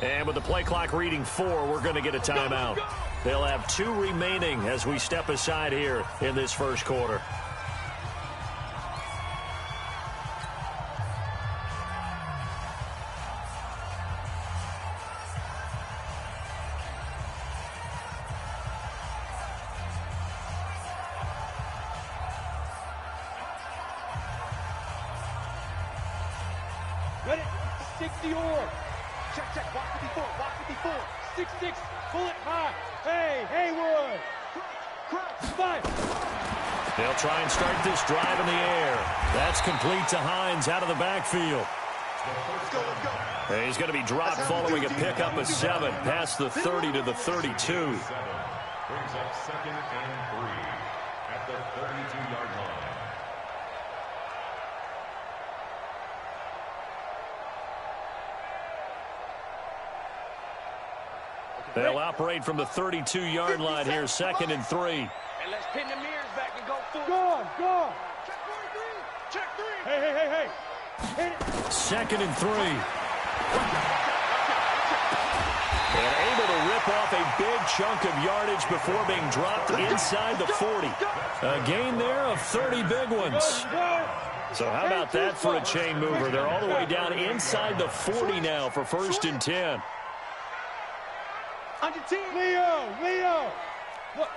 And with the play clock reading 4, we're going to get a timeout. They'll have 2 remaining as we step aside here in this first quarter. Ready? 60 or. Check, check. Block 54. Block 54. 6-6. Pull it high. Hey, Haywood. Five. They'll try and start this drive in the air. That's complete to Hines out of the backfield. Let's go, let's go. And he's going to be dropped following a pickup of 7 past the 30 to the 32. Brings up 2nd and 3 at the 32-yard line. They'll operate from the 32-yard line here, 2nd and 3. And let's pin the mirrors back and go full. Go. Check 43. Check 3. Hey. Hit it. 2nd and 3. And able to rip off a big chunk of yardage before being dropped inside the 40. A gain there of 30 big ones. So how about that for a chain mover? They're all the way down inside the 40 now for 1st and 10. On your team. Leo. Look,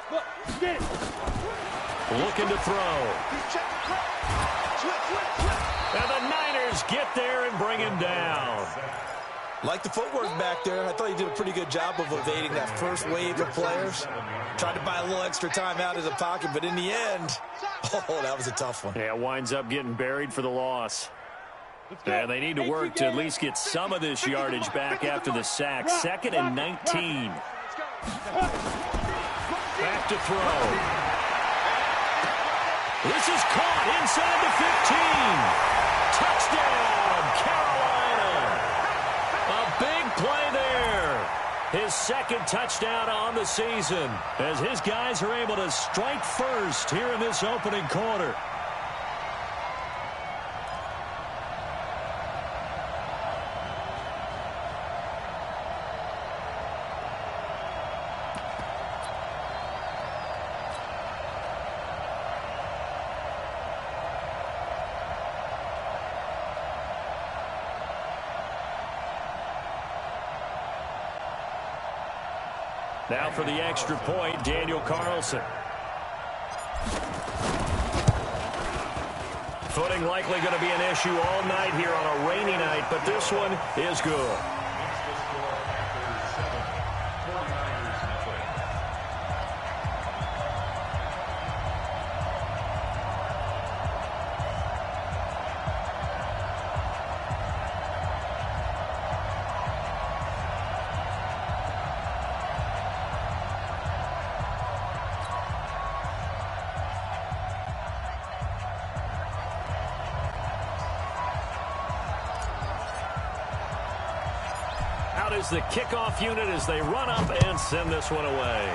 get it. Looking to throw. And the Niners get there and bring him down. Like the footwork back there, I thought he did a pretty good job of evading that first wave of players. Tried to buy a little extra time out of the pocket, but in the end, oh, that was a tough one. Yeah, winds up getting buried for the loss. And they need to work to at least get some of this yardage back after the sack. 2nd and 19. Back to throw. This is caught inside the 15. Touchdown, Carolina. A big play there. His 2nd touchdown on the season as his guys are able to strike first here in this opening quarter. Now for the extra point, Daniel Carlson. Footing likely going to be an issue all night here on a rainy night, but this one is good. Is the kickoff unit as they run up and send this one away.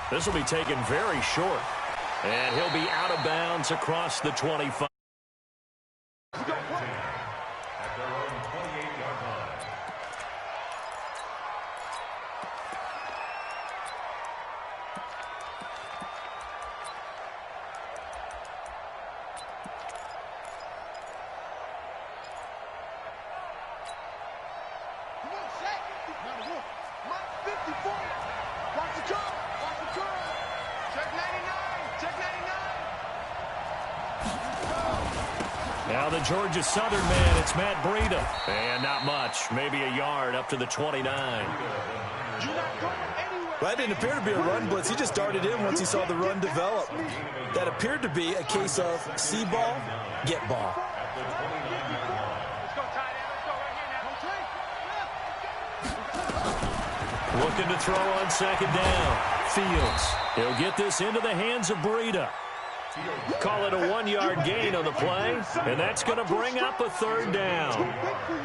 This will be taken very short. And he'll be out of bounds across the 25. At their own 28-yard line. Now the Georgia Southern man, it's Matt Breida. And not much, maybe a yard up to the 29. That didn't appear to be a run blitz. He just darted in once he saw the run develop. That appeared to be a case of see ball, get ball. Looking to throw on 2nd down. Fields. He'll get this into the hands of Breida. Call it a 1-yard gain on the play, and that's going to bring up a 3rd down.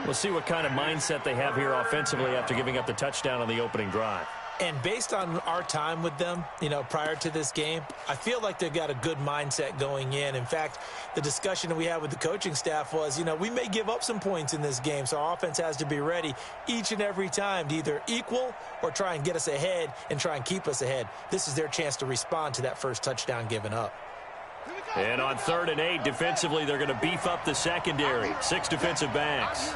We'll see what kind of mindset they have here offensively after giving up the touchdown on the opening drive. And based on our time with them, prior to this game, I feel like they've got a good mindset going in. In fact, the discussion that we had with the coaching staff was, we may give up some points in this game, so our offense has to be ready each and every time to either equal or try and get us ahead and try and keep us ahead. This is their chance to respond to that first touchdown given up. And on 3rd and 8, defensively, they're going to beef up the secondary. 6 defensive backs.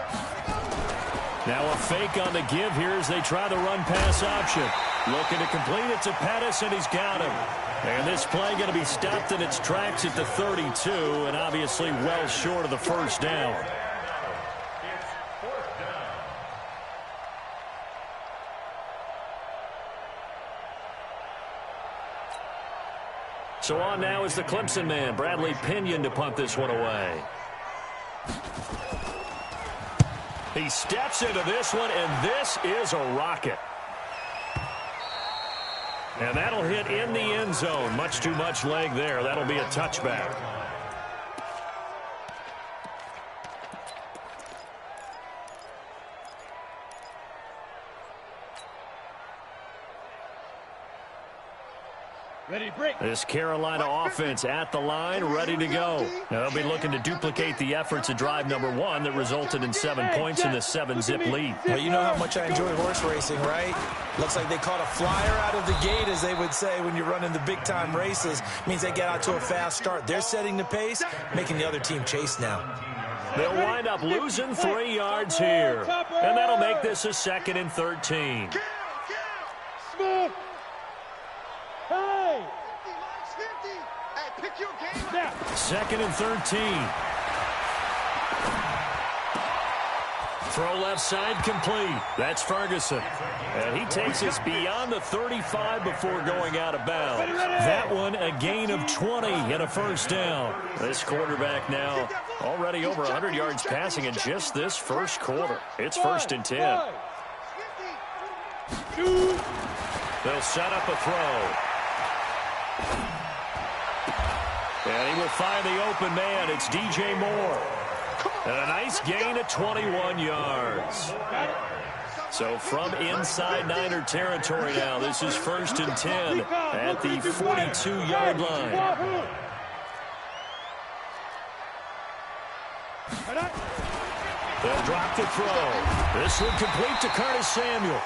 Now a fake on the give here as they try the run-pass option. Looking to complete it to Pettis, and he's got him. And this play going to be stopped in its tracks at the 32, and obviously well short of the first down. So on now is the Clemson man, Bradley Pinion, to punt this one away. He steps into this one, and this is a rocket. And that'll hit in the end zone. Much too much leg there. That'll be a touchback. Ready, break. This Carolina offense at the line, ready to go. Now they'll be looking to duplicate the efforts of drive number 1 that resulted in 7 points in the 7-zip lead. Well, you know how much I enjoy horse racing, right? Looks like they caught a flyer out of the gate, as they would say when you're running the big-time races. Means they get out to a fast start. They're setting the pace, making the other team chase now. They'll wind up losing 3 yards here. And that'll make this a 2nd and 13. Smith. Hey. 50. Hey, pick your game. Now. 2nd and 13. Throw left side complete. That's Ferguson. And he takes us beyond the 35 before going out of bounds. That one a gain of 20 and a first down. This quarterback now already over 100 yards passing in just this first quarter. It's 1st and 10. They'll set up a throw. And he will find the open man. It's DJ Moore. And a nice gain of 21 yards. So from inside Niner territory now, this is 1st and 10 at the 42-yard line. They'll drop the throw. This one complete to Curtis Samuel.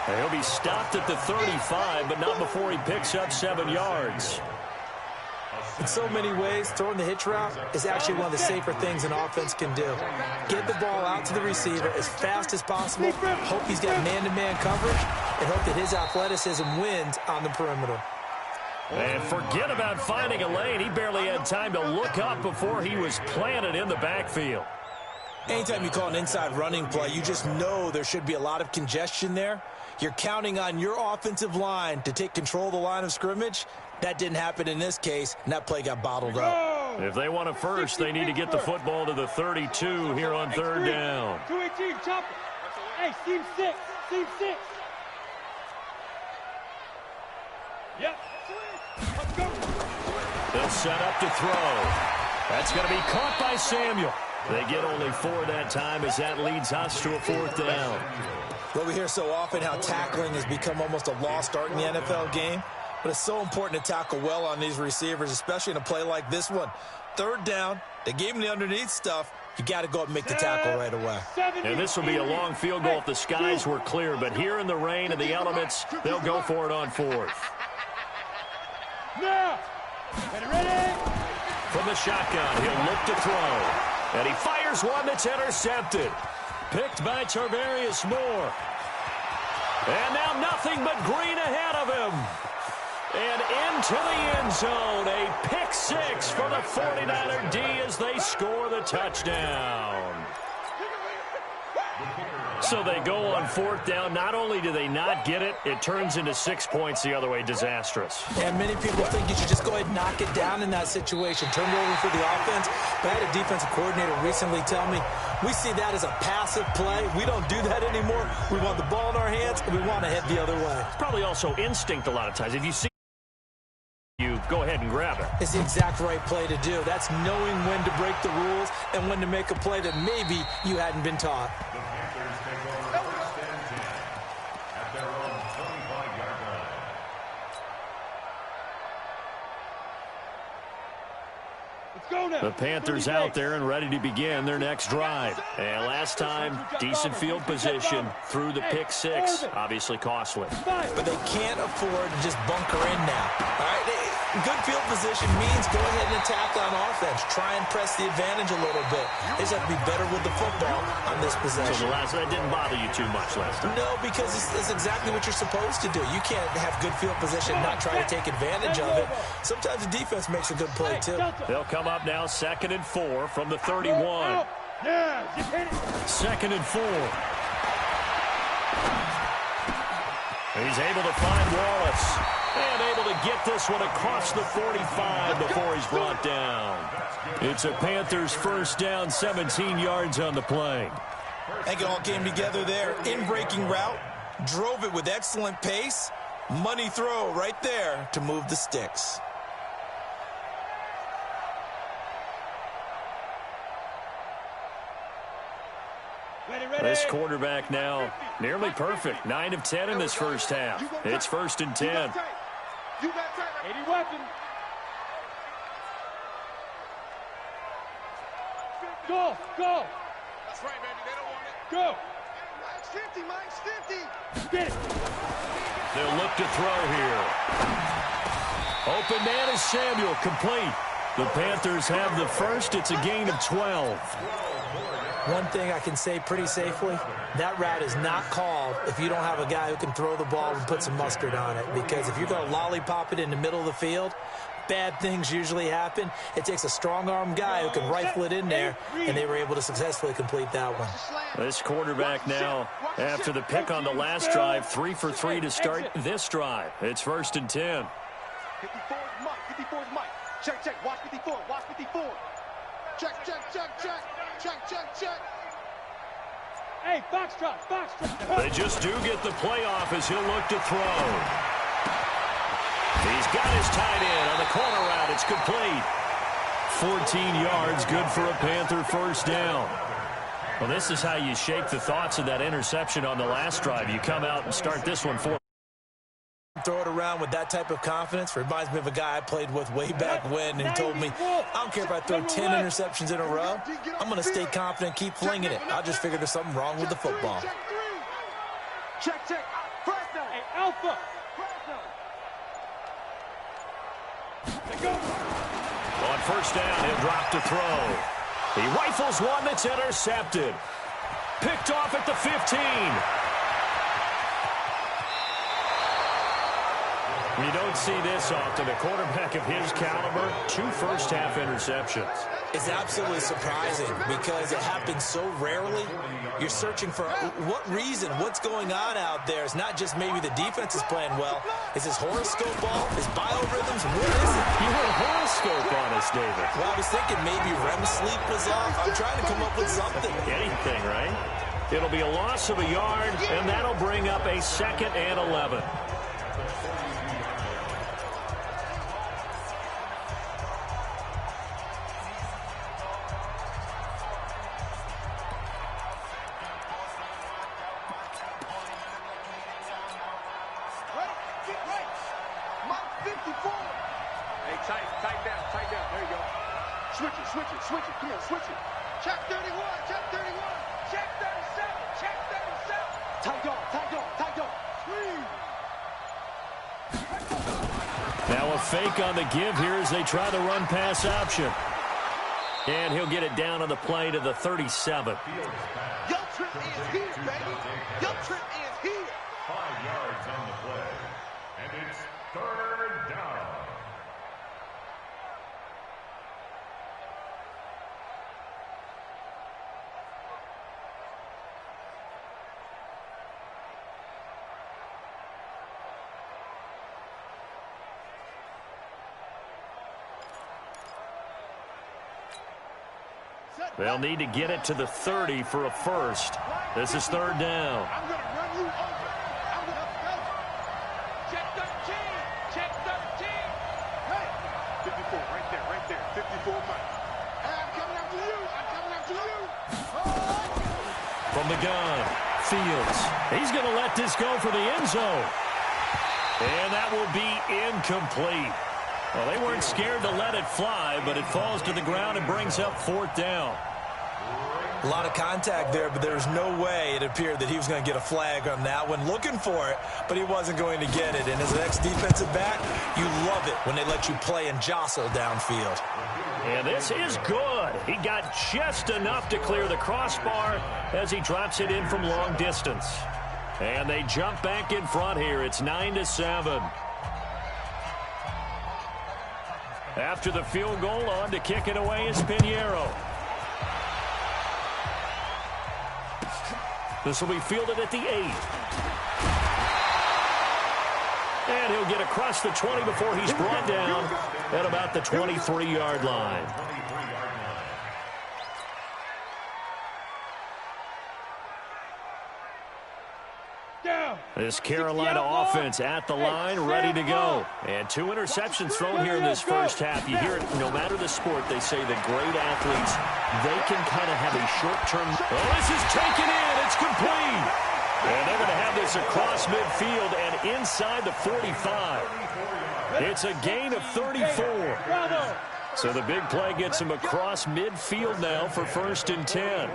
And he'll be stopped at the 35, but not before he picks up 7 yards. In so many ways, throwing the hitch route is actually one of the safer things an offense can do. Get the ball out to the receiver as fast as possible, hope he's got man-to-man coverage, and hope that his athleticism wins on the perimeter. And forget about finding a lane. He barely had time to look up before he was planted in the backfield. Anytime you call an inside running play, you just know there should be a lot of congestion there. You're counting on your offensive line to take control of the line of scrimmage. That didn't happen in this case, and that play got bottled up. If they want a first, they need to get the football to the 32 here on 3rd down. 218, chopper. Hey, seam 6. Seam 6. Yep. Let's go. They'll set up to throw. That's going to be caught by Samuel. They get only 4 that time as that leads us to a 4th down. Well, we hear so often how tackling has become almost a lost art in the NFL game. But it's so important to tackle well on these receivers, especially in a play like this one. 3rd down, they gave him the underneath stuff. You got to go up and make the tackle right away. And this will be a long field goal if the skies were clear. But here in the rain and the elements, they'll go for it on 4th. Now, ready? From the shotgun, he'll look to throw. And he fires one that's intercepted. Picked by Tarvarius Moore. And now nothing but green ahead of him. And into the end zone, a pick 6 for the 49er D as they score the touchdown. So they go on 4th down. Not only do they not get it, it turns into 6 points the other way. Disastrous. And many people think you should just go ahead and knock it down in that situation. Turn it over for the offense. But I had a defensive coordinator recently tell me, we see that as a passive play. We don't do that anymore. We want the ball in our hands, and we want to head the other way. It's probably also instinct a lot of times. If you see you go ahead and grab it. It's the exact right play to do. That's knowing when to break the rules and when to make a play that maybe you hadn't been taught. The Panthers out there and ready to begin their next drive. And last time, decent field position through the pick six. Obviously costly. But they can't afford to just bunker in now. All right? Good field position means go ahead and attack on offense. Try and press the advantage a little bit. They just have to be better with the football on this possession. So that didn't bother you too much last time? No, because it's exactly what you're supposed to do. You can't have good field position and not try to take advantage of it. Sometimes the defense makes a good play, too. They'll come up now 2nd and 4 from the 31. 2nd and 4. He's able to find Wallace. And able to get this one across the 45 before he's brought down. It's a Panthers first down, 17 yards on the play. I think it all came together there. In-breaking route, drove it with excellent pace. Money throw right there to move the sticks. This quarterback now nearly perfect. 9 of 10 in this first half. It's 1st and 10. 80 weapon. Go. That's right, baby. They don't want it. Go. Mine's 50. Get it. They'll look to throw here. Open man is Samuel, complete. The Panthers have the first. It's a gain of 12. One thing I can say pretty safely, that route is not called if you don't have a guy who can throw the ball and put some mustard on it. Because if you're going to lollipop it in the middle of the field, bad things usually happen. It takes a strong-arm guy who can rifle it in there, and they were able to successfully complete that one. This quarterback now, after the pick on the last drive, 3 for 3 to start this drive. It's 1st and 10. 54 is Mike. 54 is Mike. Check. Watch 54. Check. Hey, foxtrot. They just do get the playoff as he'll look to throw. He's got his tight end on the corner route. It's complete. 14 yards, good for a Panther first down. Well, this is how you shake the thoughts of that interception on the last drive. You come out and start this one for. Throw it around with that type of confidence reminds me of a guy I played with way back when, and he told me, I don't care if I throw 10 interceptions in a row. I'm going to stay confident, keep flinging it. I just figured there's something wrong with the football. Check. Fresno. Hey, Alpha. On first down, he'll drop to throw. He rifles one that's intercepted. Picked off at the 15. You don't see this often. A quarterback of his caliber, 2 first-half interceptions. It's absolutely surprising because it happens so rarely. You're searching for what reason, what's going on out there. It's not just maybe the defense is playing well. Is his horoscope off? His biorhythms? What is it? You had a horoscope on us, David. Well, I was thinking maybe REM sleep was off. I'm trying to come up with something. Anything, right? It'll be a loss of a yard, and that'll bring up a 2nd and 11. Switch it. Come on, switch it. Check 31. Check 37. Check 37. Tight dog. Now a fake on the give here as they try the run-pass option. And he'll get it down on the play to the 37. Your trip is here, baby. Your trip is here. 5 yards on the play. And it's 3rd down. They'll need to get it to the 30 for a first. This is 3rd down. I'm going to run you over. I'm going to go. Check 13. Check 13. Hey. 54, right there. 54, Mike. Hey, I'm coming after you. From the gun, Fields. He's going to let this go for the end zone. And that will be incomplete. Well, they weren't scared to let it fly, but it falls to the ground and brings up 4th down. A lot of contact there, but there's no way it appeared that he was going to get a flag on that one. Looking for it, but he wasn't going to get it. And as an ex-defensive back, you love it when they let you play and jostle downfield. And this is good. He got just enough to clear the crossbar as he drops it in from long distance. And they jump back in front here. It's 9-7. After the field goal, on to kick it away is Pinheiro. This will be fielded at the 8. And he'll get across the 20 before he's brought down at about the 23-yard line. This Carolina offense at the line, ready to go. And 2 interceptions thrown here in this first half. You hear it, no matter the sport, they say that great athletes, they can kind of have a short-term. Oh, this is taken in. It's complete. And they're going to have this across midfield and inside the 45. It's a gain of 34. So the big play gets him across midfield now for 1st and 10.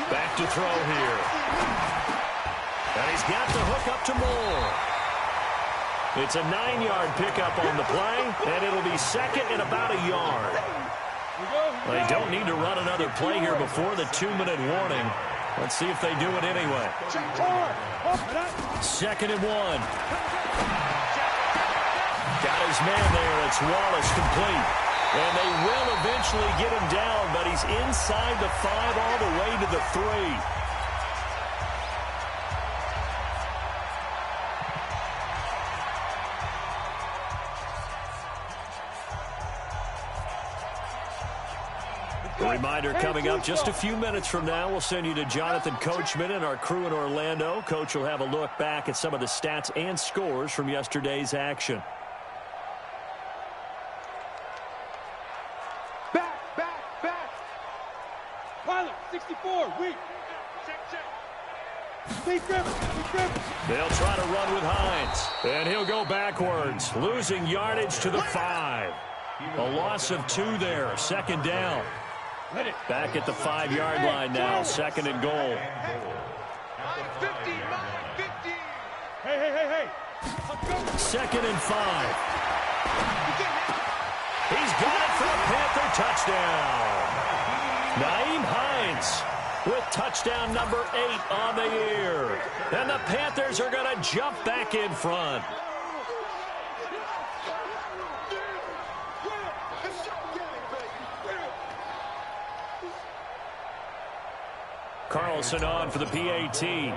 Back to throw here. And he's got the hook up to Moore. It's a 9-yard pickup on the play, and it'll be 2nd and about a yard. They don't need to run another play here before the 2-minute warning. Let's see if they do it anyway. 2nd and 1. Got his man there. It's Wallace complete. And they will eventually get him down, but he's inside the 5 all the way to the 3. A reminder coming up just a few minutes from now, we'll send you to Jonathan Coachman and our crew in Orlando. Coach will have a look back at some of the stats and scores from yesterday's action. Pilot, 64, weak. They'll try to run with Hines. And he'll go backwards, losing yardage to the 5. A loss of 2 there, 2nd down. Back at the 5-yard line now, 2nd and goal. 50. Hey. 2nd and 5. He's got it for a Panther touchdown. Nyheim Hines with touchdown number 8 on the year. And the Panthers are going to jump back in front. Carlson on for the PAT. And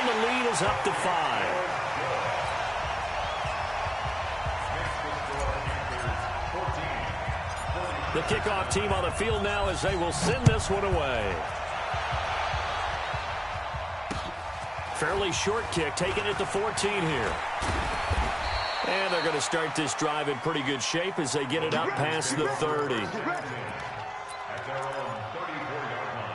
the lead is up to 5. The kickoff team on the field now as they will send this one away. Fairly short kick, taking it to 14 here. And they're going to start this drive in pretty good shape as they get it up past the 30. At their own 34-yard line.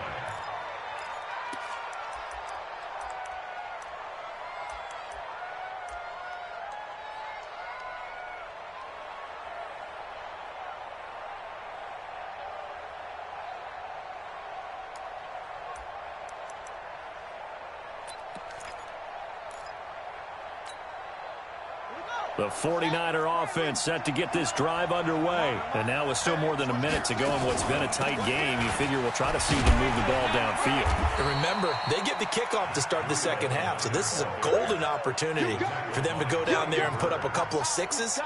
The 49er offense set to get this drive underway. And now with still more than a minute to go in what's been a tight game, you figure we'll try to see them move the ball downfield. And remember, they get the kickoff to start the second half, so this is a golden opportunity for them to go down there and put up a couple of 6s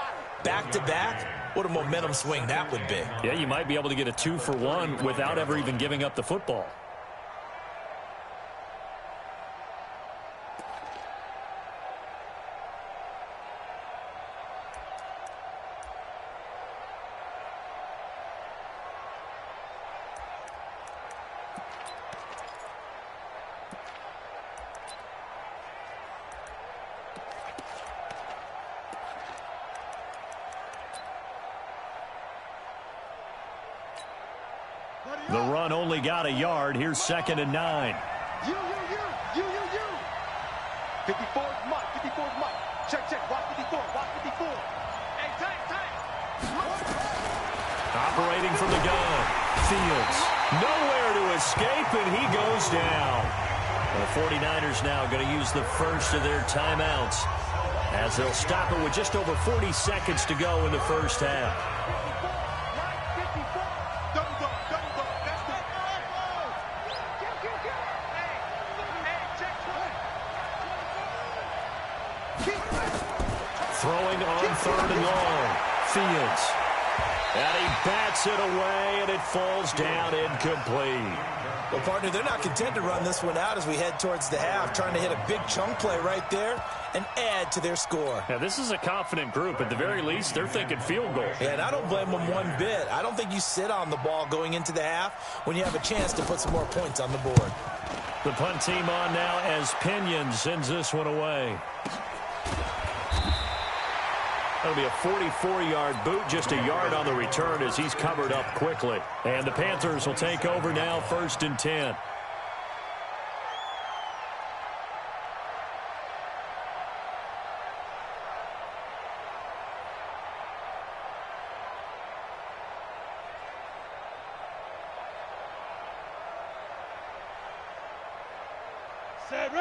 back-to-back. What a momentum swing that would be. Yeah, you might be able to get a 2-for-1 without ever even giving up the football. The run only got a yard. Here's 2nd and 9. You. 54 is Mike. 54 is Mike. Check, check. Watch 54. Watch 54. Hey, tight, tight. Operating from the gun. Fields. Nowhere to escape, and he goes down. The 49ers now going to use the first of their timeouts as they'll stop it with just over 40 seconds to go in the first half. Throwing on third and long. Fields. And he bats it away, and it falls down incomplete. Well, partner, they're not content to run this one out as we head towards the half, trying to hit a big chunk play right there and add to their score. Now, this is a confident group. At the very least, they're thinking field goal. Yeah, and I don't blame them one bit. I don't think you sit on the ball going into the half when you have a chance to put some more points on the board. The punt team on now as Pinion sends this one away. That'll be a 44-yard boot, just a yard on the return as he's covered up quickly. And the Panthers will take over now, 1st and 10.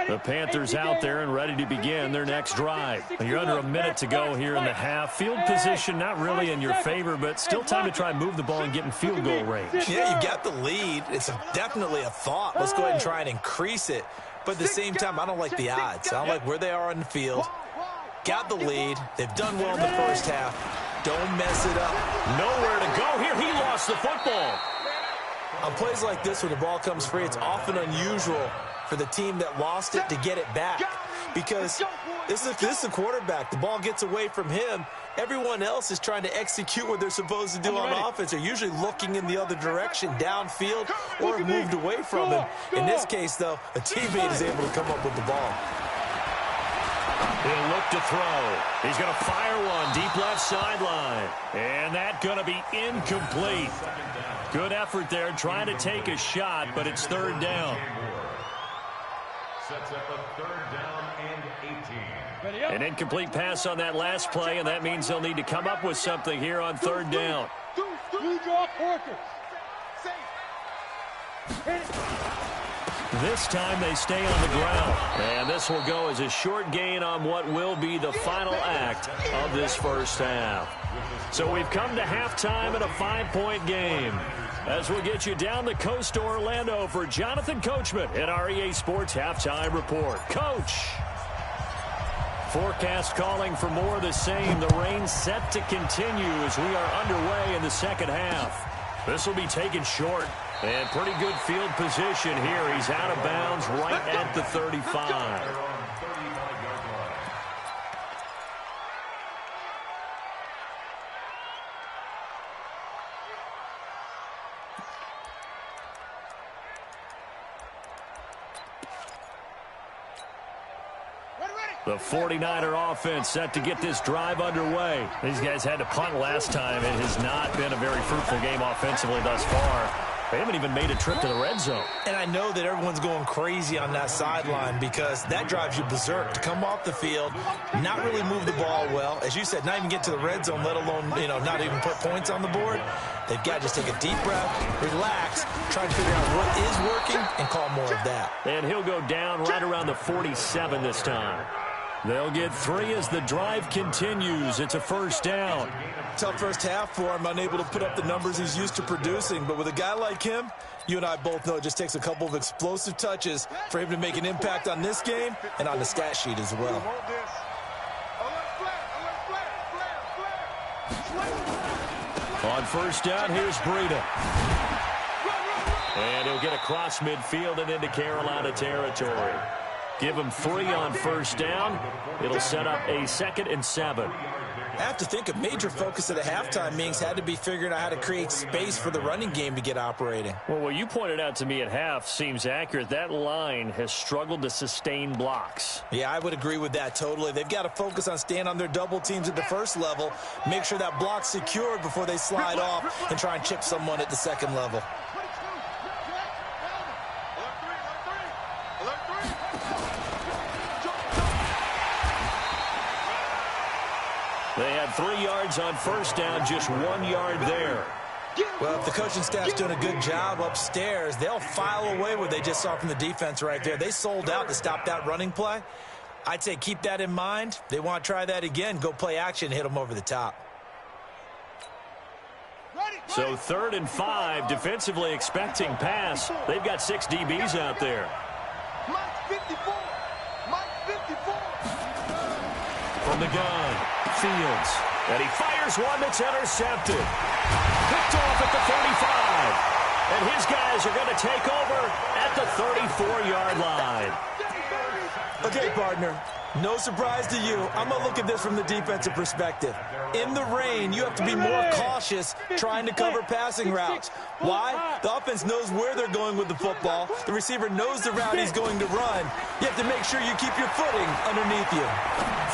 The Panthers out there and ready to begin their next drive. You're under a minute to go here in the half. Field position not really in your favor, but still time to try and move the ball and get in field goal range. Yeah, you got the lead. It's definitely a thought. Let's go ahead and try and increase it. But at the same time, I don't like the odds. I don't like where they are on the field. Got the lead. They've done well in the first half. Don't mess it up. Nowhere to go here. He lost the football. On plays like this, when the ball comes free, it's often unusual for the team that lost it to get it back, because this is a quarterback. The ball gets away from him. Everyone else is trying to execute what they're supposed to do on offense. They're usually looking in the other direction, downfield, or moved away from him. In this case, though, a teammate is able to come up with the ball. He'll look to throw. He's going to fire one deep left sideline. And that's going to be incomplete. Good effort there trying to take a shot, but it's 3rd down. Sets up a 3rd down and 18. An incomplete pass on that last play, and that means they'll need to come up with something here on 3rd down. This time they stay on the ground, and this will go as a short gain on what will be the final act of this first half. So we've come to halftime in a 5-point game. As we'll get you down the coast to Orlando for Jonathan Coachman in our EA Sports Halftime Report. Coach. Forecast calling for more of the same. The rain set to continue as we are underway in the second half. This will be taken short. And pretty good field position here. He's out of bounds right at the 35. The 49er offense set to get this drive underway. These guys had to punt last time. It has not been a very fruitful game offensively thus far. They haven't even made a trip to the red zone. And I know that everyone's going crazy on that sideline because that drives you berserk. To come off the field, not really move the ball well. As you said, not even get to the red zone, let alone, not even put points on the board. They've got to just take a deep breath, relax, try to figure out what is working, and call more of that. And he'll go down right around the 47 this time. They'll get 3 as the drive continues. It's a 1st down. Tough first half for him, unable to put up the numbers he's used to producing. But with a guy like him, you and I both know it just takes a couple of explosive touches for him to make an impact on this game and on the stat sheet as well. On 1st down, here's Breida. And he'll get across midfield and into Carolina territory. Give him 3 on 1st down. It'll set up a 2nd and 7. I have to think a major focus at the halftime meetings had to be figuring out how to create space for the running game to get operating. Well, what you pointed out to me at half seems accurate. That line has struggled to sustain blocks. Yeah, I would agree with that totally. They've got to focus on staying on their double teams at the first level, make sure that block's secured before they slide off and try and chip someone at the second level. They had 3 yards on first down, just 1 yard there. Well, if the coaching staff's doing a good job upstairs, they'll file away what they just saw from the defense right there. They sold out to stop that running play. I'd say keep that in mind. They want to try that again. Go play action, hit them over the top. So 3rd and 5, defensively expecting pass. They've got 6 DBs out there. Mike 54. Mike 54. From the gun, Fields. And he fires one that's intercepted. Picked off at the 35. And his guys are going to take over at the 34-yard line. Okay, partner, no surprise to you. I'm going to look at this from the defensive perspective. In the rain, you have to be more cautious trying to cover passing routes. Why? The offense knows where they're going with the football. The receiver knows the route he's going to run. You have to make sure you keep your footing underneath you.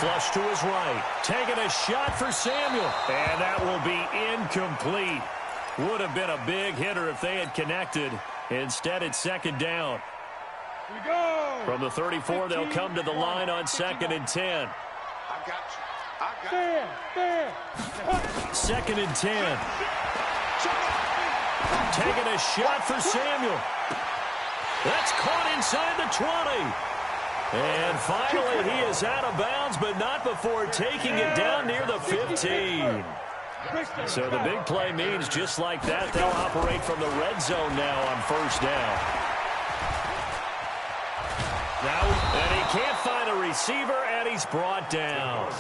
Flush to his right. Taking a shot for Samuel. And that will be incomplete. Would have been a big hitter if they had connected. Instead, it's 2nd down. From the 34, they'll come to the line on 2nd and 10. I got you. I got you. 2nd and 10. Taking a shot for Samuel. That's caught inside the 20. And finally, he is out of bounds, but not before taking it down near the 15. So the big play means just like that, they'll operate from the red zone now on 1st down. And he can't find a receiver, and he's brought down.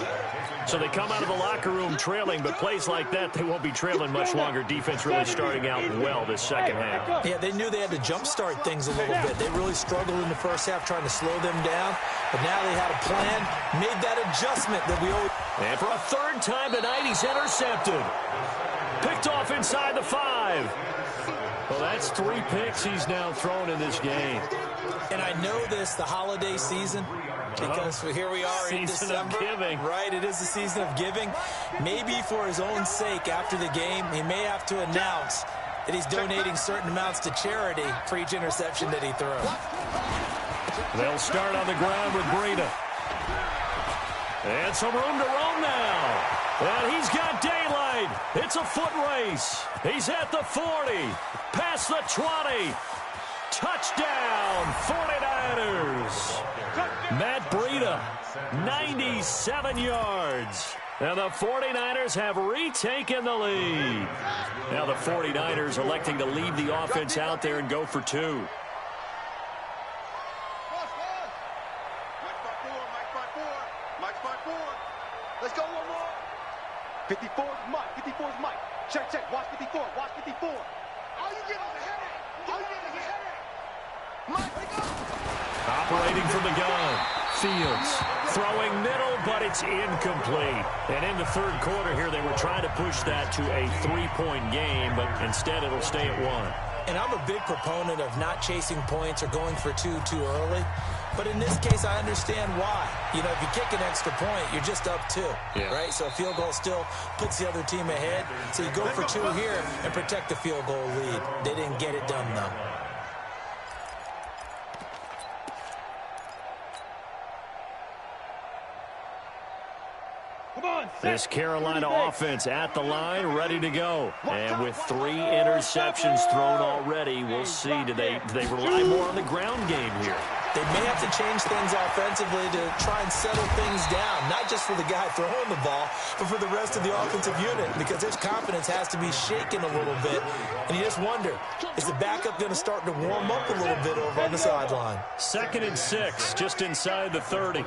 So they come out of the locker room trailing, but plays like that, they won't be trailing much longer. Defense really starting out well this second half. Yeah, they knew they had to jumpstart things a little bit. They really struggled in the first half trying to slow them down, but now they had a plan, made that adjustment that we always... And for a 3rd time tonight, he's intercepted. Picked off inside the 5. Well, that's 3 picks he's now thrown in this game. And I know this, the holiday season, because here we are in December. Season of giving. Right, it is the season of giving. Maybe for his own sake after the game, he may have to announce that he's donating certain amounts to charity for each interception that he throws. They'll start on the ground with Breida. And some room to roam now. And he's got daylight. It's a foot race. He's at the 40. Past the 20. Touchdown, 49ers. Matt Breida, 97 yards. And the 49ers have retaken the lead. Now the 49ers electing to leave the offense out there and go for 2. Let's go one more. 54 is Mike. 54 is Mike. Check, check. Watch 54. Watch 54. All you get is a headache. All you get is a headache. Mike, we go. Operating from the gun. Fields throwing middle, but it's incomplete. And in the 3rd quarter here, they were trying to push that to a 3-point game, but instead it'll stay at 1. And I'm a big proponent of not chasing points or going for 2 too early. But in this case, I understand why. You know, if you kick an extra point, you're just up 2, right? So a field goal still puts the other team ahead. So you go for 2 here and protect the field goal lead. They didn't get it done, though. This Carolina offense at the line, ready to go. And with 3 interceptions thrown already, we'll see. Do they rely more on the ground game here? They may have to change things offensively to try and settle things down, not just for the guy throwing the ball, but for the rest of the offensive unit, because his confidence has to be shaken a little bit. And you just wonder, is the backup going to start to warm up a little bit over on the sideline? 2nd and 6, just inside the 30.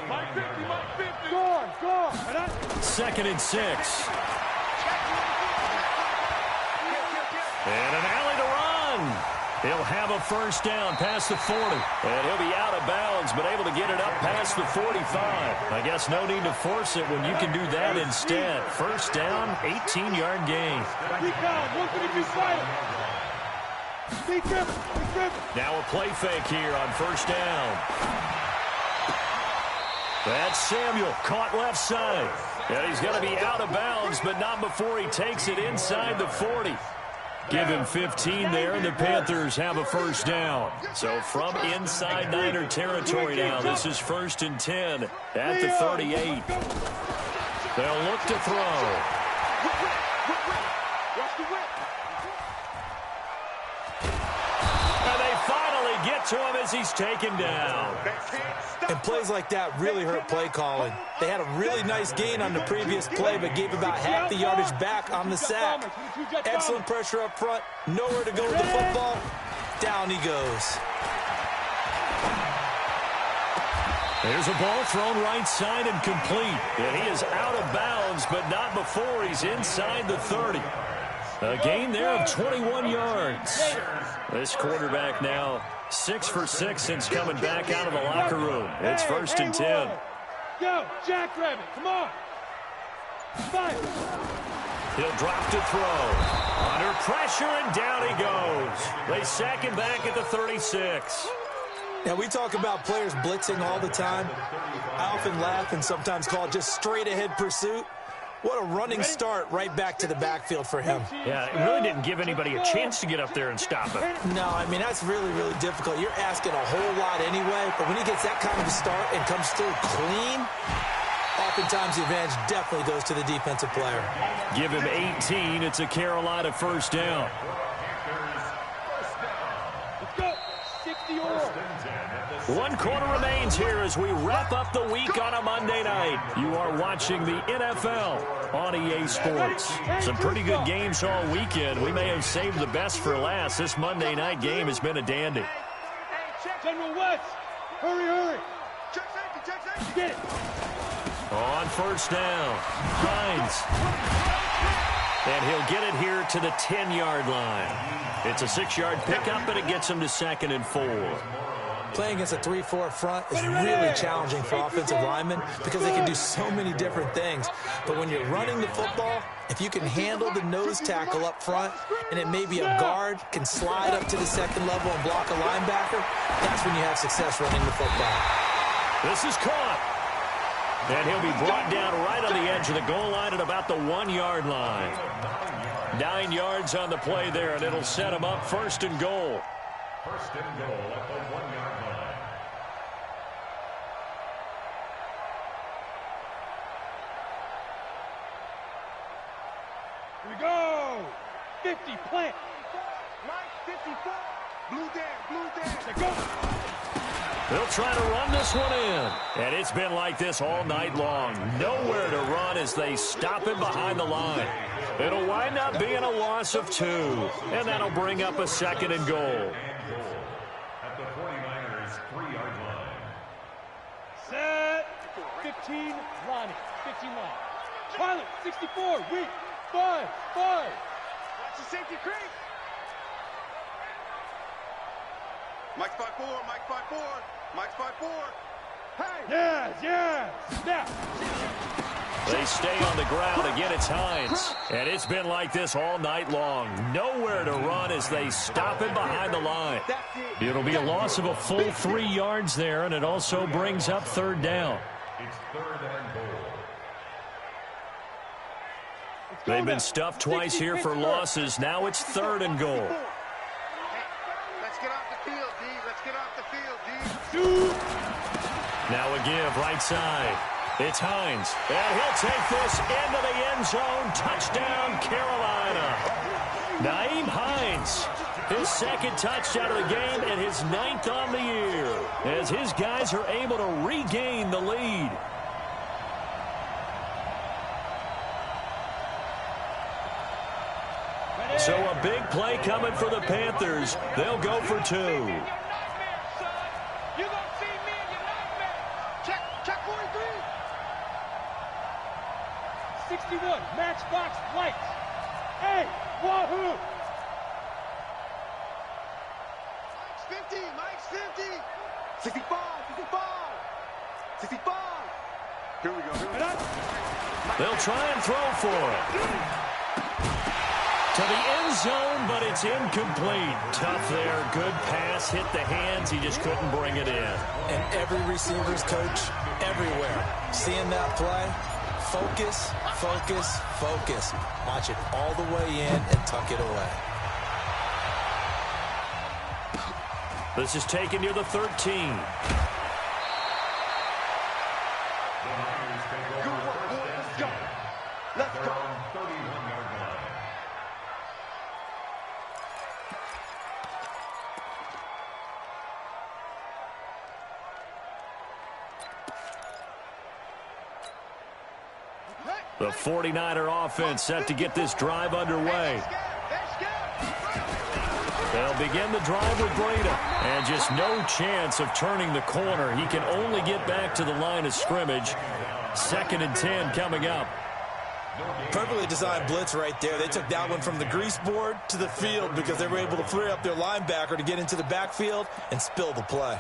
2nd and 6. And an alley to run. He'll have a 1st down past the 40. And he'll be out of bounds, but able to get it up past the 45. I guess no need to force it when you can do that instead. 1st down, 18-yard gain. Now a play fake here on 1st down. That's Samuel, caught left side. And he's going to be out of bounds, but not before he takes it inside the 40. Give him 15 there, and the Panthers have a 1st down. So from inside Niner territory now, this is 1st and 10 at the 38. They'll look to throw. Watch the whip. And they finally get to him as he's taken down. And plays like that really hurt play calling. They had a really nice gain on the previous play, but gave about half the yardage back on the sack. Excellent pressure up front. Nowhere to go with the football. Down he goes. There's a ball thrown right side and complete. And he is out of bounds, but not before he's inside the 30. A gain there of 21 yards. This quarterback now 6 for 6 since coming back out of the locker room. It's 1st and 10. Go, Jackrabbit, come on. Fire. He'll drop to throw. Under pressure, and down he goes. They sack him back at the 36. Now, we talk about players blitzing all the time. I often laugh and sometimes call it just straight-ahead pursuit. What a running start right back to the backfield for him. Yeah, it really didn't give anybody a chance to get up there and stop him. No, I mean, that's really, really difficult. You're asking a whole lot anyway, but when he gets that kind of a start and comes through clean, oftentimes the advantage definitely goes to the defensive player. Give him 18. It's a Carolina 1st down. Let's go. 60 or. 1 quarter remains here as we wrap up the week on a Monday night. You are watching the NFL on EA Sports. Some pretty good games all weekend. We may have saved the best for last. This Monday night game has been a dandy. General West, hurry. Get it. On 1st down, Kingz. And he'll get it here to the 10-yard line. It's a 6-yard pickup, and it gets him to 2nd and 4. Playing against a 3-4 front is really challenging for offensive linemen because they can do so many different things. But when you're running the football, if you can handle the nose tackle up front, and it may be a guard, can slide up to the 2nd level and block a linebacker, that's when you have success running the football. This is caught. And he'll be brought down right on the edge of the goal line at about the 1-yard line. 9 yards on the play there, and it'll set him up 1st and goal. 1st and goal at the 1-yard line. Here we go. 50, plant. Mike, 54. Blue down. Let's go. They'll try to run this one in. And it's been like this all night long. Nowhere to run as they stop him behind the line. It'll wind up being a loss of 2. And that'll bring up a 2nd and goal. At the 49ers 3-yard line. Set. 15, Lonnie. 15 line. Pilot, 64, weak. 5. Watch the safety creep. Mike's 5-4. Mike's 5-4. Hey. Yes. Snap. They stay on the ground. Again, it's Hines. And it's been like this all night long. Nowhere to run as they stop him behind the line. It'll be a loss of a full 3 yards there, and it also brings up 3rd down. It's 3rd and goal. They've been stuffed twice here for losses. Now it's 3rd and goal. Let's get off the field, D. Let's get off the field, D. Now a give right side. It's Hines. And he'll take this into the end zone. Touchdown, Carolina. Nyheim Hines. His 2nd touchdown of the game and his 9th on the year. As his guys are able to regain the lead. So a big play coming for the Panthers. They'll go for 2. You gonna see me in your nightmare. Check 43. 61, matchbox lights. Hey, wahoo. Mike's 50. 65. 65. Here we go. They'll try and throw for it. To the end zone, but it's incomplete. Tough there. Good pass. Hit the hands. He just couldn't bring it in. And every receiver's coach everywhere. Seeing that play, focus. Watch it all the way in and tuck it away. This is taken near the 13. Good work, boy. Let's go. The 49er offense set to get this drive underway. They'll begin the drive with Breida. And just no chance of turning the corner. He can only get back to the line of scrimmage. 2nd and 10 coming up. Perfectly designed blitz right there. They took that one from the grease board to the field because they were able to free up their linebacker to get into the backfield and spill the play.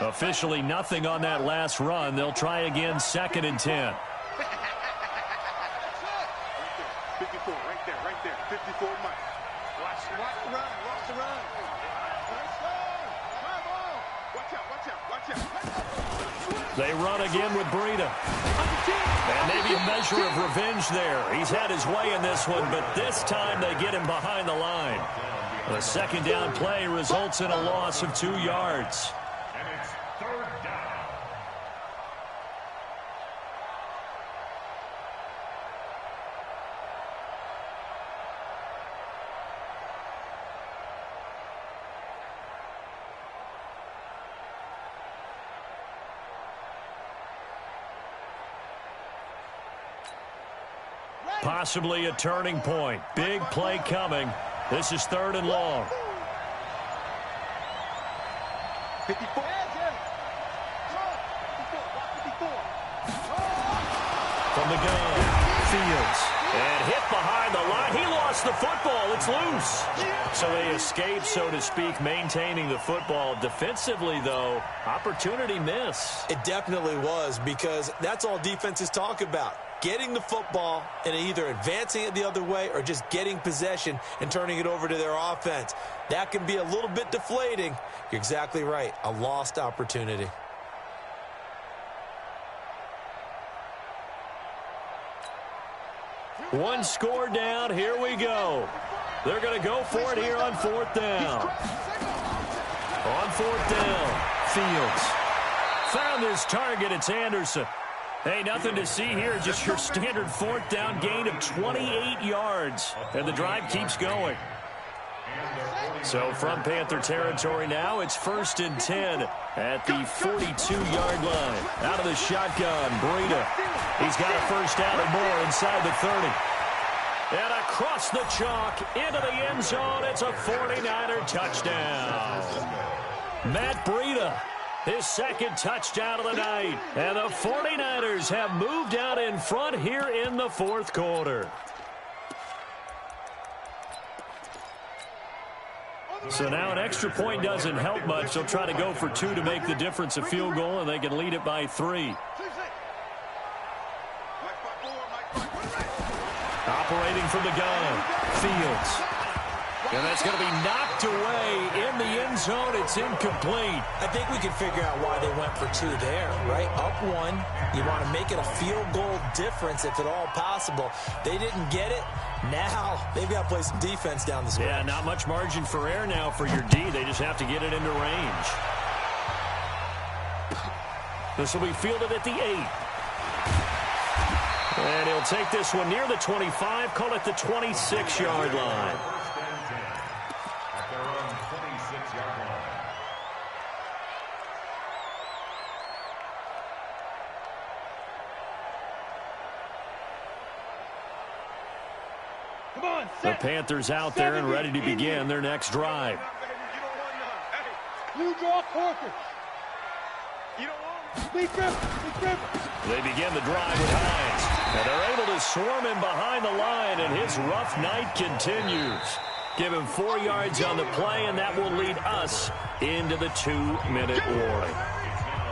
Officially nothing on that last run. They'll try again, 2nd and 10. 54, right there. 54 Mike. Watch the run. Watch out. They run again with Breida. And maybe a measure of revenge there. He's had his way in this one, but this time they get him behind the line. The 2nd down play results in a loss of 2 yards. And it's 3rd down. Possibly a turning point. Big play coming. This is 3rd and long. 54. From the gun, Fields. And hit behind the line. He lost the football. It's loose. So they escape, so to speak, maintaining the football. Defensively, though, opportunity miss. It definitely was, because that's all defenses talk about. Getting the football and either advancing it the other way or just getting possession and turning it over to their offense. That can be a little bit deflating. You're exactly right. A lost opportunity. One score down. Here we go. They're going to go for it here on 4th down. On 4th down, Fields. Found his target. It's Anderson. Hey, nothing to see here. Just your standard 4th down gain of 28 yards. And the drive keeps going. So from Panther territory now, it's 1st and 10 at the 42-yard line. Out of the shotgun, Breida. He's got a 1st down and more inside the 30. And across the chalk into the end zone. It's a 49er touchdown. Matt Breida, his 2nd touchdown of the night. And the 49ers have moved out in front here in the 4th quarter. So now an extra point doesn't help much. They'll try to go for 2 to make the difference a field goal, and they can lead it by 3. Operating from the gun, Fields. And that's going to be knocked away in the end zone. It's incomplete. I think we can figure out why they went for 2 there, right? Up 1. You want to make it a field goal difference if at all possible. They didn't get it. Now they've got to play some defense down the stretch. Yeah, not much margin for error now for your D. They just have to get it into range. This will be fielded at the 8. And he'll take this one near the 25, call it the 26-yard line. At their own 26-yard line. Come on, The Panthers out there and ready to begin their next drive. You draw Corker. You don't want Lee Griffin. They begin the drive with Hines. And they're able to swarm him behind the line, and his rough night continues. Give him 4 yards on the play, and that will lead us into the 2-minute warning.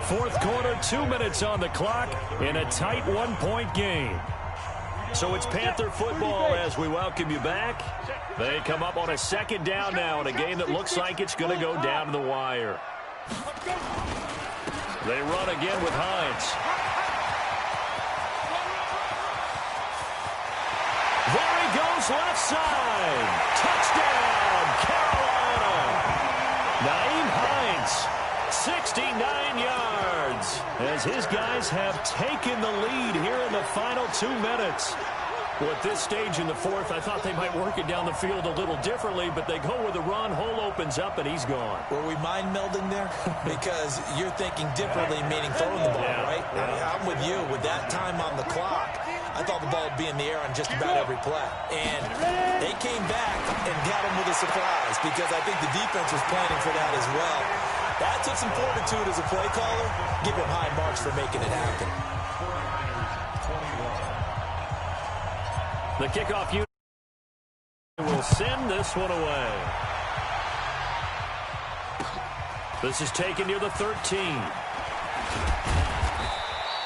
4th quarter, 2 minutes on the clock in a tight 1-point game. So it's Panther football as we welcome you back. They come up on a 2nd down now in a game that looks like it's going to go down to the wire. They run again with Hines. There he goes, left side. Touchdown, Carolina. Nyheim Hines, 69 yards, as his guys have taken the lead here in the final 2 minutes. Well, at this stage in the fourth, I thought they might work it down the field a little differently, but they go with a run. Hole opens up, and he's gone. Were we mind melding there? Because you're thinking differently, meaning throwing the ball, right? Yeah. I'm with you. With that time on the clock, I thought the ball would be in the air on just about every play. And they came back and got him with a surprise because I think the defense was planning for that as well. That took some fortitude as a play caller. Give him high marks for making it happen. The kickoff unit will send this one away. This is taken near the 13.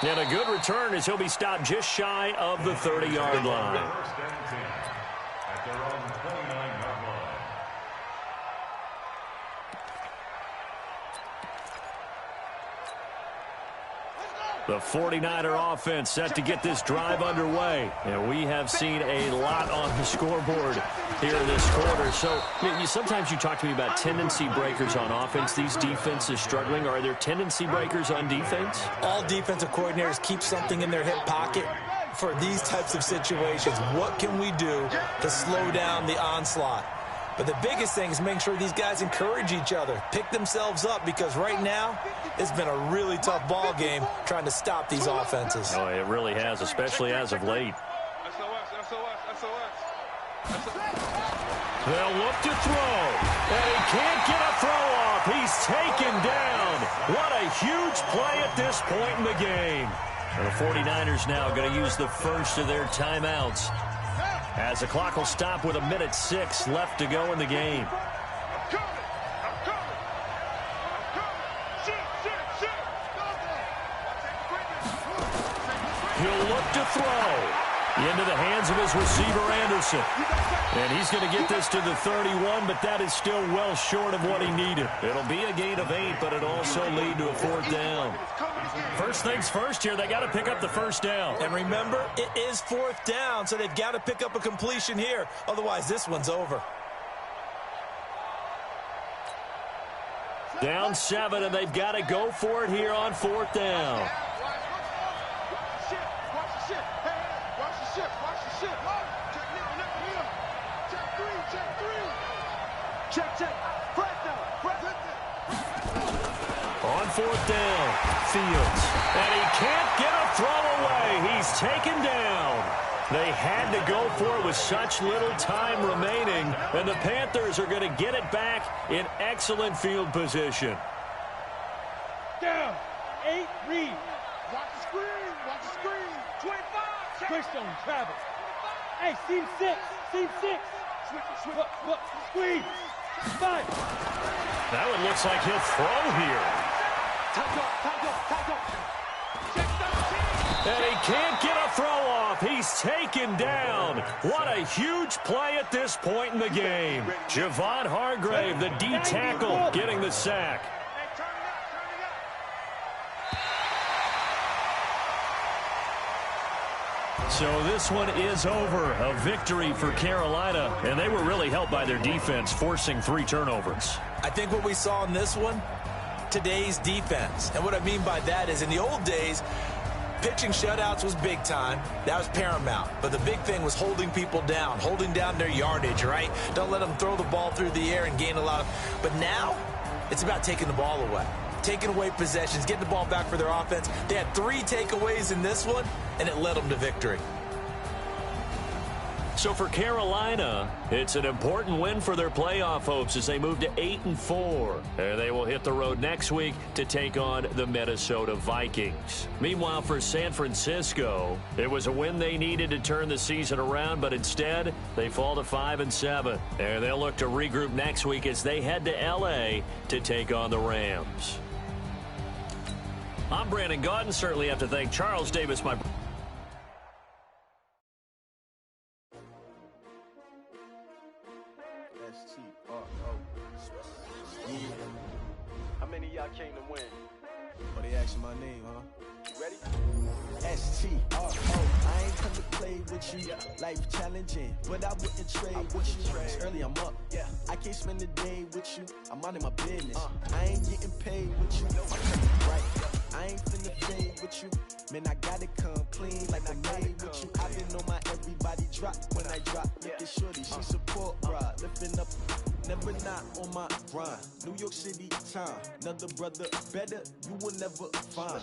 And a good return as he'll be stopped just shy of the 30-yard line. At their own 29-yard line. The 49er offense set to get this drive underway. And we have seen a lot on the scoreboard here in this quarter. So sometimes you talk to me about tendency breakers on offense. These defenses struggling. Are there tendency breakers on defense? All defensive coordinators keep something in their hip pocket for these types of situations. What can we do to slow down the onslaught? But the biggest thing is making sure these guys encourage each other, pick themselves up, because right now it's been a really tough ball game trying to stop these offenses. Oh, it really has, especially as of late. They'll look to throw, and he can't get a throw off. He's taken down. What a huge play at this point in the game. And the 49ers now going to use the first of their timeouts, as the clock will stop with 1:06 left to go in the game. He'll look to throw into the hands of his receiver, Anderson. And he's going to get this to the 31, but that is still well short of what he needed. It'll be a gain of 8, but it'll also lead to a 4th down. First things first here, they got to pick up the first down. And remember, it is 4th down, so they've got to pick up a completion here. Otherwise, this one's over. Down 7, and they've got to go for it here on 4th down. On 4th down, Fields. And he can't get a throw away. He's taken down. They had to go for it with such little time remaining, and the Panthers are going to get it back in excellent field position. Down. 8, read. Watch the screen. Watch the screen. 25. Switch on Travis. Hey, seam 6. Seam 6. Switch. Look. Squeeze. 5. Now it looks like he'll throw here. Time go. Check 13. And he can't get a throw off. He's taken down. What a huge play at this point in the game. Javon Hargrave, the D tackle, getting the sack. So this one is over. A victory for Carolina, and they were really helped by their defense, forcing 3 turnovers. I think what we saw in this one, today's defense. And what I mean by that is in the old days, pitching shutouts was big time. That was paramount. But the big thing was holding people down, holding down their yardage, right? Don't let them throw the ball through the air and gain a lot of... But now, it's about taking the ball away. Taking away possessions, getting the ball back for their offense. They had 3 takeaways in this one, and it led them to victory. So for Carolina, it's an important win for their playoff hopes as they move to 8-4. And they will hit the road next week to take on the Minnesota Vikings. Meanwhile, for San Francisco, it was a win they needed to turn the season around, but instead they fall to 5-7. And they'll look to regroup next week as they head to L.A. to take on the Rams. I'm Brandon Gaudin. Certainly have to thank Charles Davis, my How many of y'all came to win? Oh, they asking my name, huh? You ready? S-T-R-O. I ain't come to play with you. Life challenging, but I wouldn't trade with you. It's early, I'm up. I can't spend the day with you. I'm minding my business. I ain't getting paid with you. My credit right. I ain't finna fade with you. Man, I gotta come clean like I made with you. I've been on my everybody drop when I drop. Look at shorty, she support ride. Lifting up, never not on my grind. New York City time, another brother better, you will never find.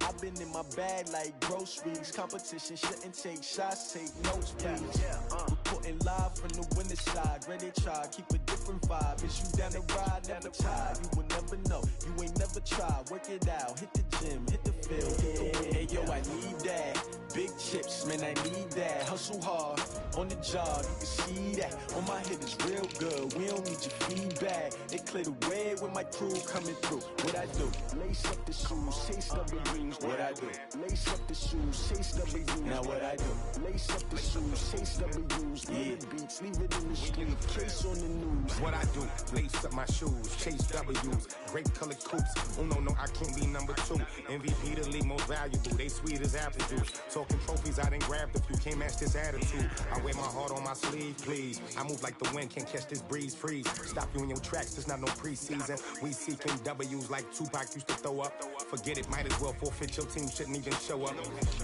I've been in my bag like groceries. Competition shouldn't take shots, take notes, please. Reporting live from the winner's side. Ready to try, keep a different vibe. Is you down the ride, never tired. You will never know, you ain't never tried. Work it out, hit the gym, hit the field, hit the wind. Hey yo, I need that. Big chips, man, I need that. Hustle hard, on the job, you can see that. On my hit is real good, we don't need your feedback. They clear the way with my crew coming through. What I do? Lace up the shoes, chase W's. What I do? Lace up the shoes, chase W's. Now what I do? Lace up the shoes, chase W's. Yeah, beats, leave it in the street, case on the news. What I do? Lace up my shoes, chase W's. Great colored coops. Oh no, I can't be number 2. MVP the league most valuable. They sweet as apple juice. Talking trophies, I done grabbed a few. Can't match this attitude. I wear my heart on my sleeve, please. I move like the wind, can't catch this breeze, freeze. Stop you in your tracks, there's not no preseason. We seeking W's like Tupac used to throw up. Forget it, might as well forfeit, your team shouldn't even show up.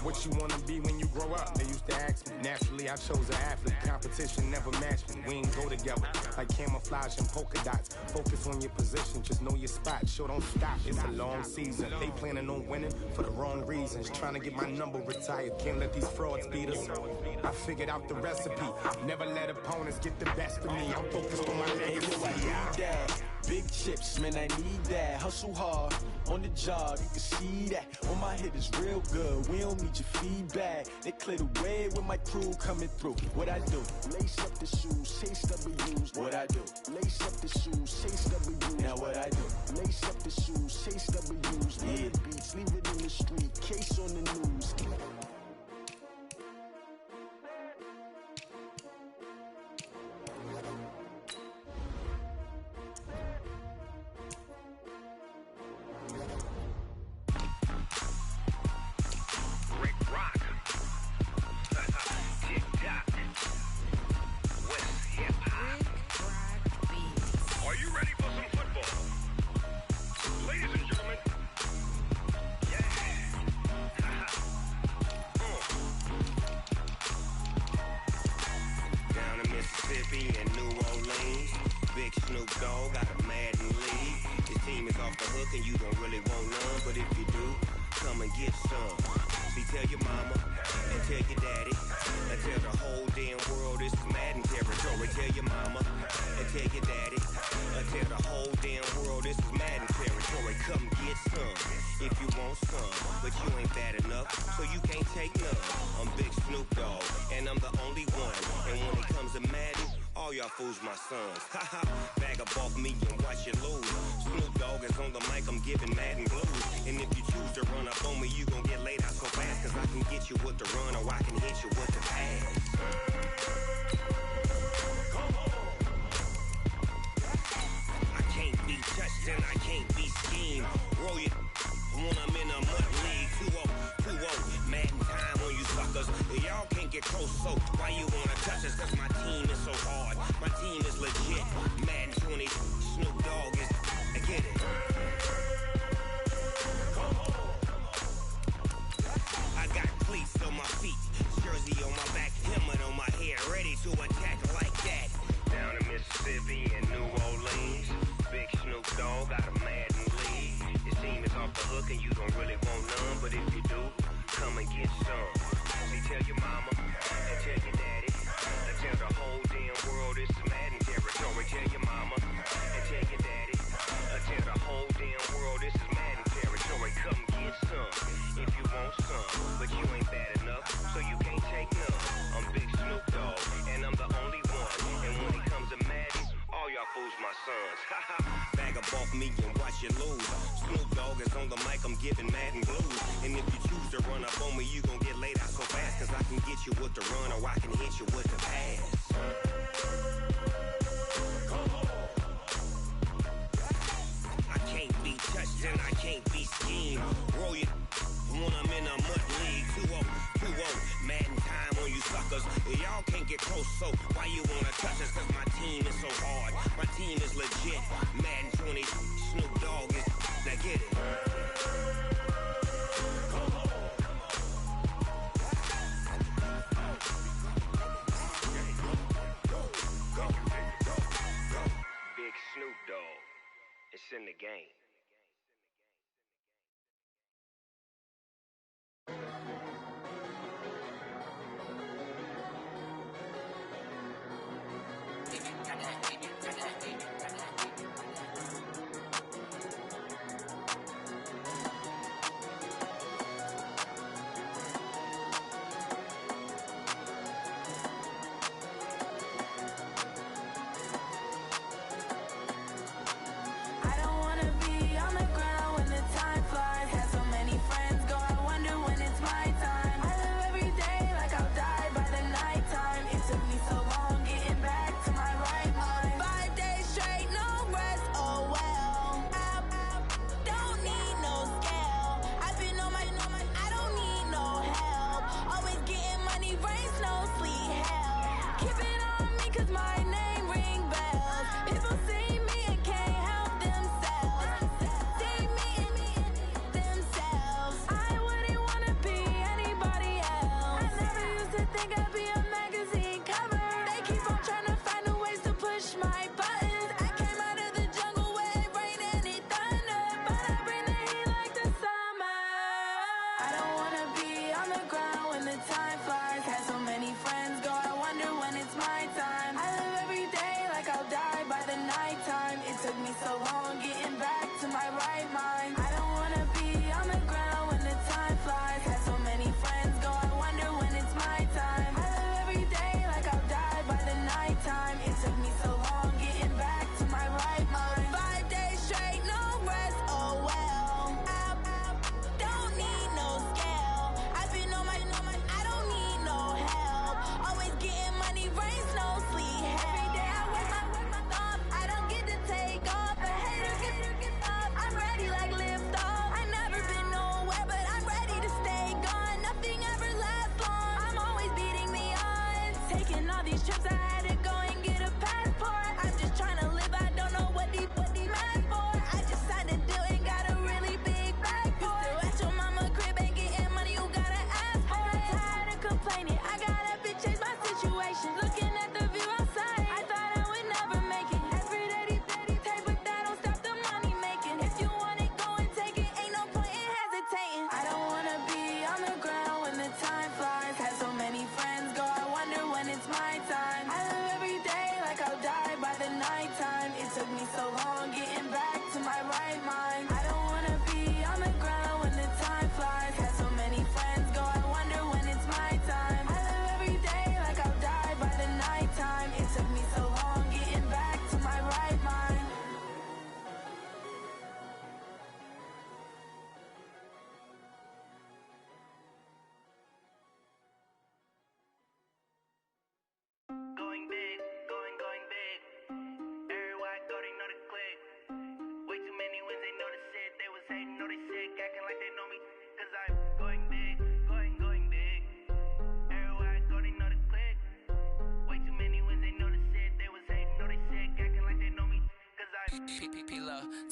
What you wanna be when you grow up? They used to ask me. Naturally, I chose an athlete. Competition never matched me. We ain't go together like camouflage and polka dots. Focus on your position, just know your spot. Sure, don't stop, it's a long season. They planning on winning for the wrong reasons. Trying to get my number retired, can't let these frauds beat us. I figured out the recipe. Never let opponents get the best of me. I'm focused on my legacy. Big chips, man, I need that. Hustle hard, on the job, you can see that. On my hit is real good, we don't need your feedback. They clear the way with my crew coming through. What I do? Lace up the shoes, chase W's. What I do? Lace up the shoes, chase W's. Now what I do? Lace up the shoes, chase W's. Yeah, beats, leave it in the street, case on the news. Fools my sons. Haha, bag up off me and watch you lose. Snoop Dogg is on the mic, I'm giving Madden blues. And if you choose to run up on me, you gon' get laid out so fast. Cause I can get you with the run or I can hit you with the pass. I can't be touched and I can't be schemed. Roll you when I'm in a mud league. 2-0, Madden time on you suckers. Y'all can't get close, so why you wanna touch us? Cause my team is so hard. My team is legit. Madden 20, Snoop Dogg is. I get it. I got cleats on my feet, jersey on my back, helmet on my head, ready to attack like that. Down in Mississippi and New Orleans, big Snoop Dogg got a Madden league. Your team is off the hook and you don't really want none, but if you do, come and get some. See, tell your mama and tell your daddy. Tell the whole damn world it's Madden territory. Tell your mama and tell your daddy. Tell the whole damn world this is Madden territory. Come get some if you want some, but you ain't bad enough, so you can't take none. I'm Big Snoop Dogg, and I'm the only one. And when it comes to Madden, all y'all fools my sons. Bag up off me and watch you lose. Snoop Dogg is on the mic, I'm giving Madden blues. And if you choose to run up on me, you gon' get laid out so fast. Cause I can get you with the run or I can hit you with the pass. I can't be touched and I can't be schemed. Roll you when I'm in a mud league. 2-0, Madden time on you suckers. Y'all can't get close, so why you wanna touch us? Cause my team is so hard. My team is legit. Madden 20, Snoop Dogg is. Now get it. game.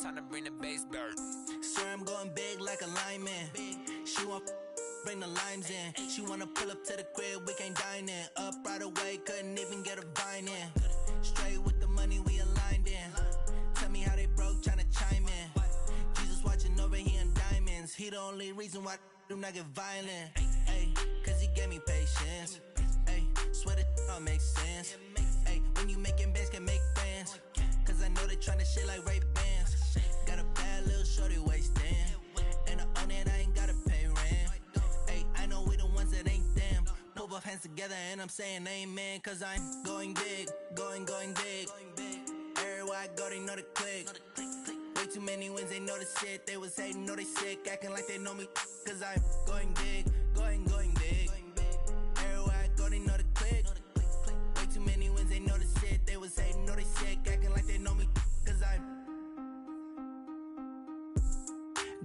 Time to bring the bass back. Sir, I'm going big like a lineman. She want bring the limes in. She wanna pull up to the crib, we can't dine in. Up right away, couldn't even get a vine in. Straight with the money, we aligned in. Tell me how they broke, tryna chime in. Jesus watching over here in diamonds. He the only reason why I do not get violent. Ay, cause he gave me patience. Ay, swear that all makes sense. Ay, when you making bands, can make friends. Cause I know they tryna shit like Ray-Bans. Got a bad little shorty wasting. And I own it, I ain't gotta pay rent. Ay, I know we the ones that ain't them. Put both hands together and I'm saying amen. Cause I'm going big, going big. Everywhere I go, they know the click. Way too many wins, they know the shit. They was hating, know they sick, acting like they know me. Cause I'm going big, going big. Everywhere I go, they know the click. Way too many wins, they know the shit. They was hating, know they sick, acting like they know me. Cause I'm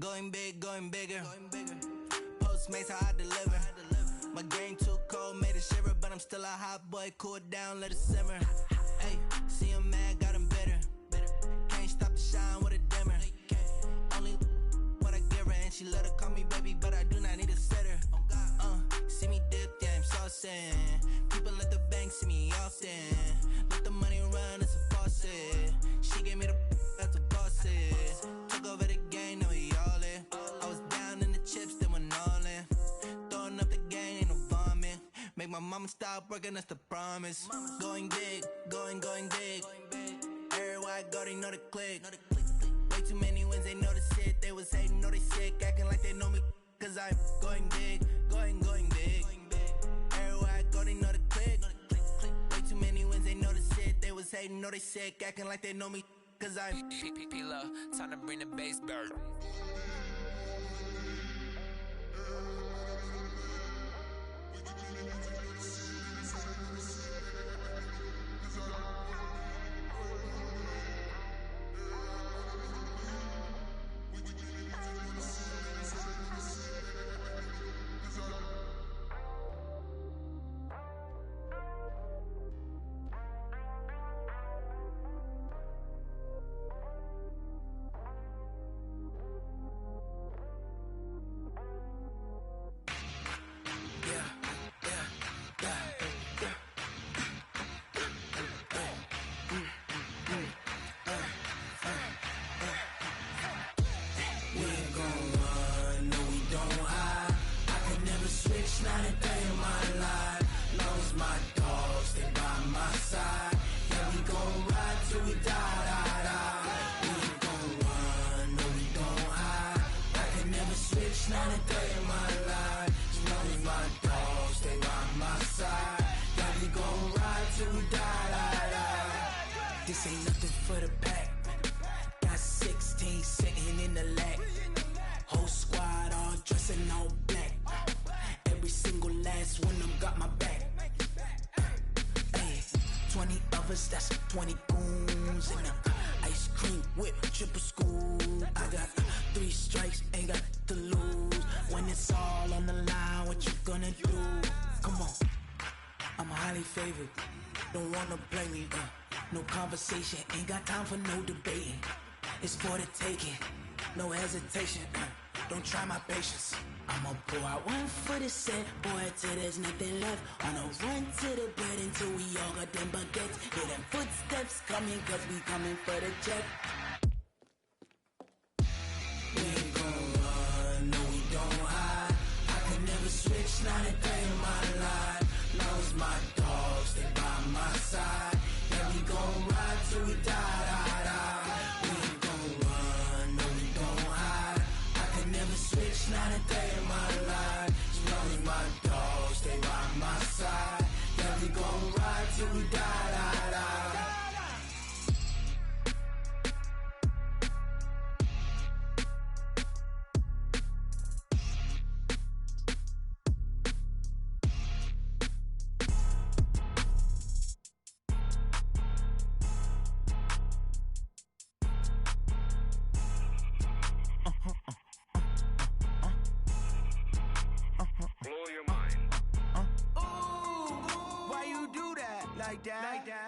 going big, going bigger. Postmates, how I deliver. My game too cold, made it shiver. But I'm still a hot boy, cool it down, let it simmer. Hey, see him mad, got him bitter. Can't stop the shine with a dimmer. Only what I give her, and she let her call me baby, but I do not need a sitter. See me dip, yeah, I'm saucing. People at the bank see me often. Let the money run, it's a faucet. She gave me the that's a boss it. make my mama stop working, that's the promise. Going big, going big. Everywhere I go, they know the click. Way too many wins, they know the shit. They was hating, know they sick, acting like they know me. Cause I'm going big, going big. Everywhere I go, they know the click. Way too many wins, they know the shit. They was hating, know they sick, acting like they know me. Cause I'm P-P-P-Love, time to bring the bass bird. Not a day in my life. Lost my dogs, they by my side. Yeah, we gon' ride till we die. We ain't gon' run, no, we don't hide. I can never switch, not a day in my life. As long as my dogs, they by my side. Yeah, we gon' ride till we die. This ain't nothing for the pack. Got 16 sitting in the lap. Whole squad all dressing all black. Every single last one of them got my back. Hey, 20 of us, that's 20 goons. And ice cream whip, triple scoop. I got 3 strikes, ain't got to lose. When it's all on the line, what you gonna do? Come on, I'm highly favored. Don't wanna play me, no conversation. Ain't got time for no debating. It's for the taking, no hesitation. Don't try my patience. I'ma pour out one for the set, boy, till there's nothing left. On a run to the bread until we all got them baguettes. Hear them footsteps coming, cause we coming for the check. We ain't gon' run, no, we don't hide. I can never switch, not a day in my life. Lost my dogs, they by my side. Yeah, we gon' ride till we die. We ain't gon' run, no, we don't hide. I can never switch, not a day in my life. As long as my dogs stay by my side. Yeah, we gon' ride till we die. Why you do that? Like that?